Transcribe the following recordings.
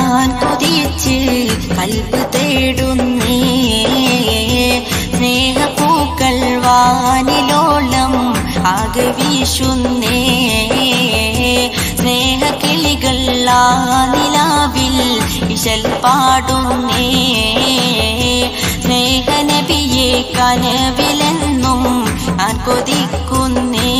ഞാൻ കൊതിച്ച് കൽബ് തേടുന്നേ സ്നേഹപ്പൂക്കൾ വാനിലോളം ആകെ വീശുന്നേ സ്നേഹക്കിളികൾ ആ നിലാവിൽ ഇശൽ പാടുന്നേ സ്നേഹനബിയെ കനവിലെന്നും ഞാൻ കൊതിക്കുന്നേ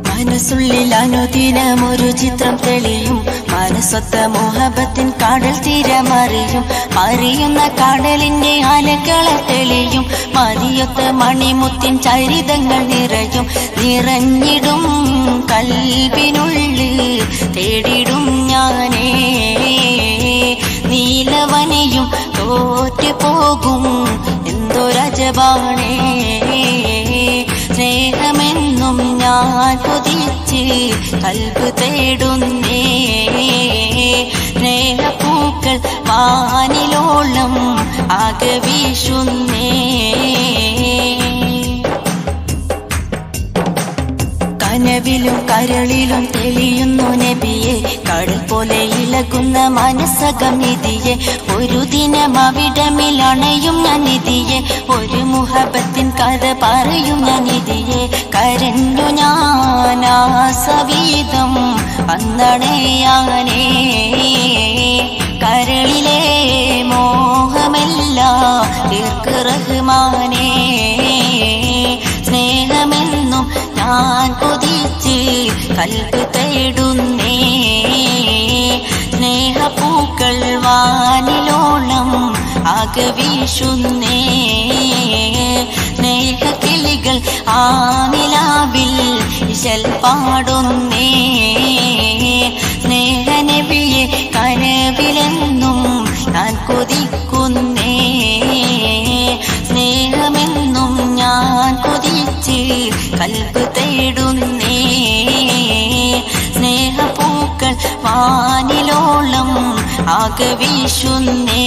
മനസ്സുള്ളിൽ അനുദിനമൊരു ചിത്രം തെളിയും മനസ്സൊത്ത മോഹബത്തിൻ കടൽ തീരമറിയും അറിയുന്ന കടലിന്റെ അലകളെ തെളിയും മതിയൊത്ത മണിമുത്തിൻ ചരിതങ്ങൾ നിറഞ്ഞിടും കൽബിനുള്ളിൽ തേടിടും ഞാനേ നീലവനിയും തോറ്റു പോകും എന്തൊരജബാണേ സ്നേഹമെന്നും ഞാൻ കൊതിച്ച് കൽബ് തേടുന്നേ സ്നേഹപ്പൂക്കൾ വാനിലോളം ആകെ വീശുന്നേ കനവിലും കരളിലും തെളിയുന്നു നബിയെ കടൽ പോലെ ഇളകുന്ന മനസ്സകം നിധിയെ ഒരു ദിനം അവിടമിൽ അണയും ഞാൻ നിധിയെ ഒരു മുഹബത്തിൻ കഥ പറയും ഞാൻ നിധിയെ കരഞ്ഞു ഞാൻ ആസവീതം അന്നണയാനേ കരളിലെ മോഹമെല്ലാം തീർക്ക് റഹ്മാനേ സ്നേഹമെന്നും ഞാൻ കൊതിച്ച് കൽബ് തേടുന്നേ സ്നേഹപ്പൂക്കൾ വാനിലോളം ആകെ വീശുന്നേ സ്നേഹക്കിളികൾ ആ നിലാവിൽ ഇശൽ പാടുന്നേ സ്നേഹനബിയെ കനവിലെന്നും ഞാൻ കൊതിക്കുന്നേ സ്നേഹമെന്നും ഞാൻ കൊതിച്ച് കൽബ് തേടുന്നേ സ്നേഹപ്പൂക്കൾ വാനിലോളം ആകെ വീശുന്നേ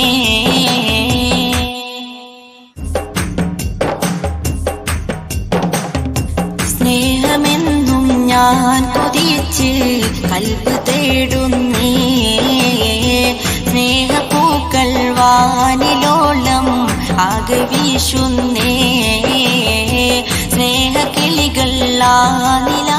സ്നേഹമെന്നും ഞാൻ കൊതിച്ച് കൽബ് തേടുന്നേ സ്നേഹപ്പൂക്കൾ വാനിലോളം ആകെ വീശുന്നേ സ്നേഹക്കിളികൾ ആ നില